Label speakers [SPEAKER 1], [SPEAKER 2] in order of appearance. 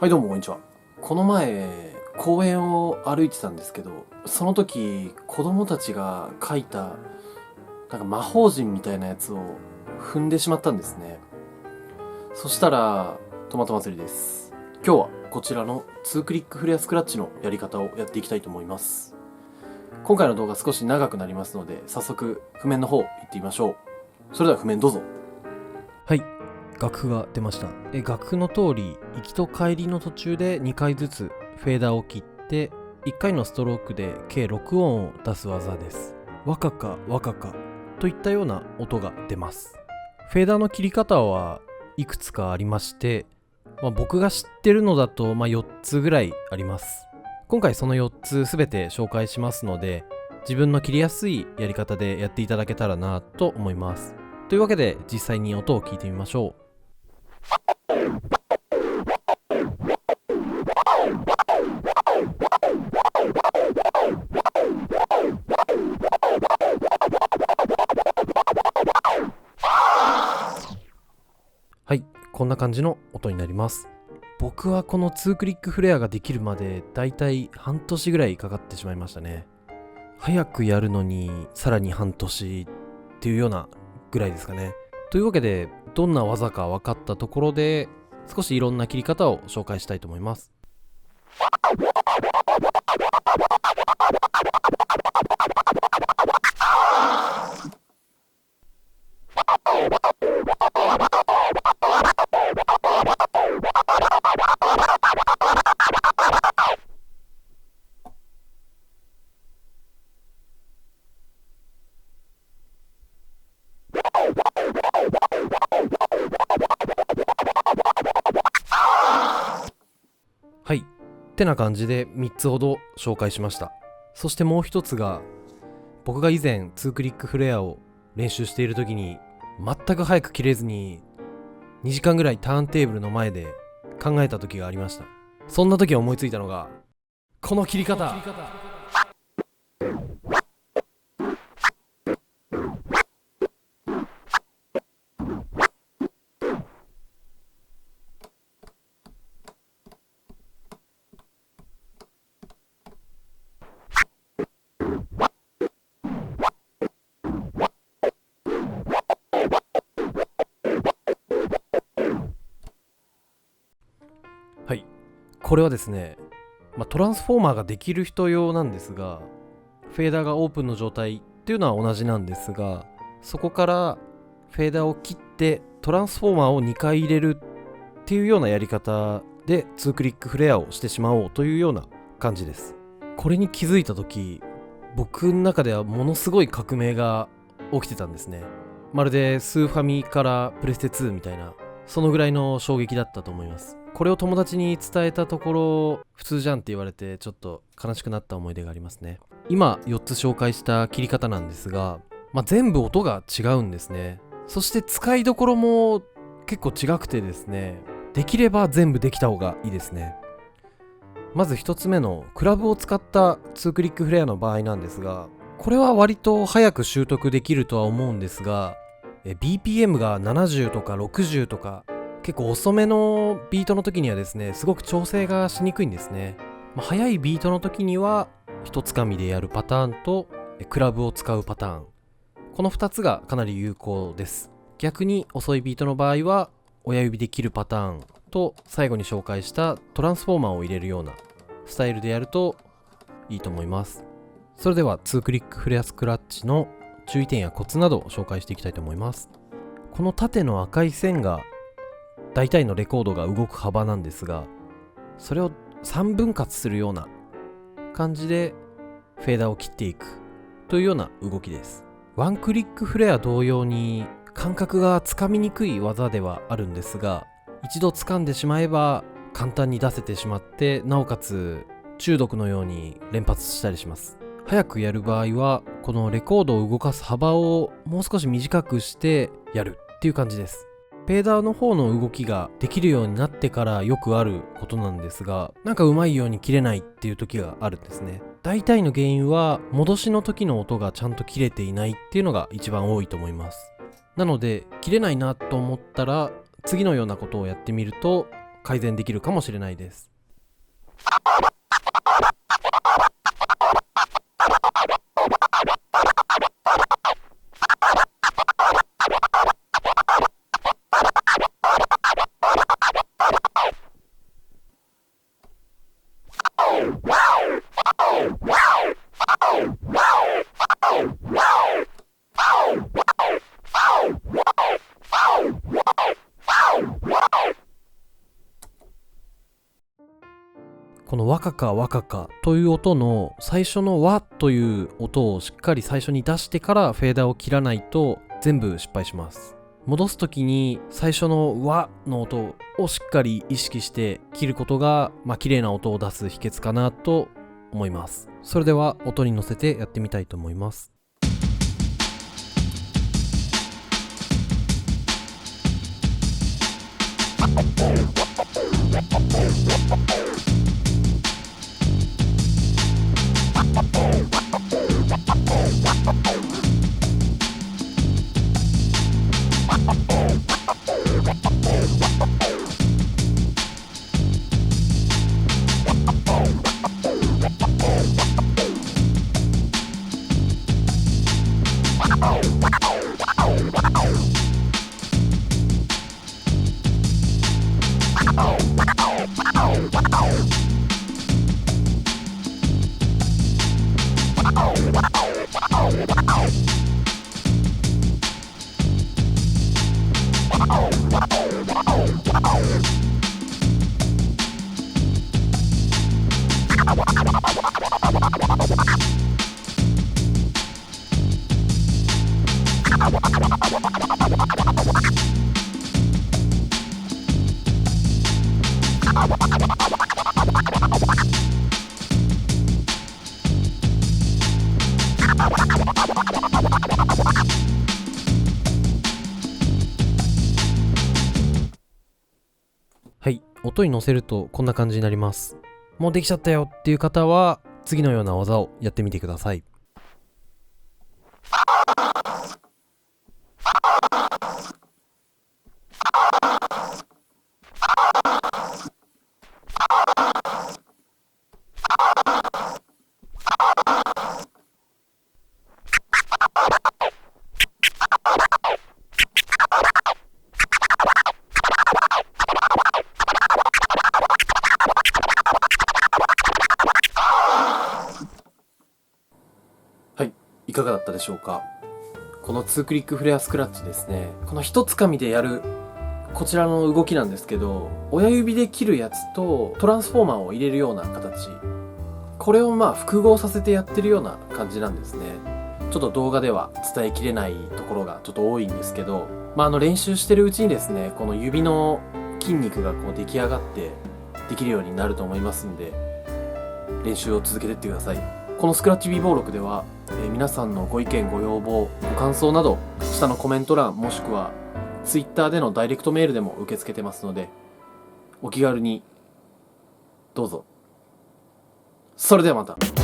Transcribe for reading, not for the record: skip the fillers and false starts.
[SPEAKER 1] はい、どうもこんにちは。この前、公園を歩いてたんですけど、その時、子供たちが描いた、魔法陣みたいなやつを踏んでしまったんですね。そしたら、トマト祭りです。今日はこちらの2クリックフレアスクラッチのやり方をやっていきたいと思います。今回の動画少し長くなりますので、早速、譜面の方行ってみましょう。それでは譜面どうぞ。
[SPEAKER 2] はい、楽譜が出ました。楽譜の通り、行きと帰りの途中で2回ずつフェーダーを切って1回のストロークで計6音を出す技です。ワカカワカカといったような音が出ます。フェーダーの切り方はいくつかありまして、僕が知ってるのだと4つぐらいあります。今回その4つすべて紹介しますので、自分の切りやすいやり方でやっていただけたらなと思います。というわけで実際に音を聞いてみましょう。はい、こんな感じの音になります。僕はこの2クリックフレアができるまでだいたい半年ぐらいかかってしまいましたね。早くやるのにさらに半年っていうようなぐらいですかね。というわけで、どんな技か分かったところで少しいろんな切り方を紹介したいと思います。はい、ってな感じで3つほど紹介しました。そしてもう一つが、僕が以前2クリックフレアを練習している時に全く早く切れずに2時間ぐらいターンテーブルの前で考えた時がありました。そんな時思いついたのがこの切り方。はい、これはですね、トランスフォーマーができる人用なんですが、フェーダーがオープンの状態っていうのは同じなんですが、そこからフェーダーを切ってトランスフォーマーを2回入れるっていうようなやり方で2クリックフレアをしてしまおうというような感じです。これに気づいた時、僕の中ではものすごい革命が起きてたんですね。まるでスーファミからプレステ2みたいな、そのぐらいの衝撃だったと思います。これを友達に伝えたところ、普通じゃんって言われてちょっと悲しくなった思い出がありますね。今4つ紹介した切り方なんですが、全部音が違うんですね。そして使いどころも結構違くてですね、できれば全部できた方がいいですね。まず1つ目のクラブを使った2クリックフレアの場合なんですが、これは割と早く習得できるとは思うんですが、BPM が70とか60とか結構遅めのビートの時にはですね、すごく調整がしにくいんですね。速いビートの時には一つかみでやるパターンとクラブを使うパターン、この2つがかなり有効です。逆に遅いビートの場合は親指で切るパターンと最後に紹介したトランスフォーマーを入れるようなスタイルでやるといいと思います。それでは2クリックフレアスクラッチの注意点やコツなどを紹介していきたいと思います。この縦の赤い線が大体のレコードが動く幅なんですが、それを3分割するような感じでフェーダーを切っていくというような動きです。ワンクリックフレア同様に感覚がつかみにくい技ではあるんですが、一度掴んでしまえば簡単に出せてしまって、なおかつ中毒のように連発したりします。早くやる場合はこのレコードを動かす幅をもう少し短くしてやるっていう感じです。フェーダーの方の動きができるようになってからよくあることなんですが、うまいように切れないっていう時があるんですね。大体の原因は戻しの時の音がちゃんと切れていないっていうのが一番多いと思います。なので切れないなと思ったら次のようなことをやってみると改善できるかもしれないです。この若か若かという音の最初の和という音をしっかり最初に出してからフェーダーを切らないと全部失敗します。戻す時に最初の和の音をしっかり意識して切ることが綺麗な音を出す秘訣かなと思います。それでは音に乗せてやってみたいと思います。はい、音に乗せるとこんな感じになります。もうできちゃったよっていう方は次のような技をやってみてください。
[SPEAKER 1] はい、いかがだったでしょうか。この2クリックフレアスクラッチですね、この一つかみでやるこちらの動きなんですけど、親指で切るやつとトランスフォーマーを入れるような形、これを複合させてやってるような感じなんですね。ちょっと動画では伝えきれないところがちょっと多いんですけど、練習してるうちにですね、この指の筋肉が出来上がってできるようになると思いますんで、練習を続けていってください。このスクラッチ備忘録では、皆さんのご意見ご要望ご感想など下のコメント欄もしくは Twitter でのダイレクトメールでも受け付けてますので、お気軽にどうぞ。それではまた。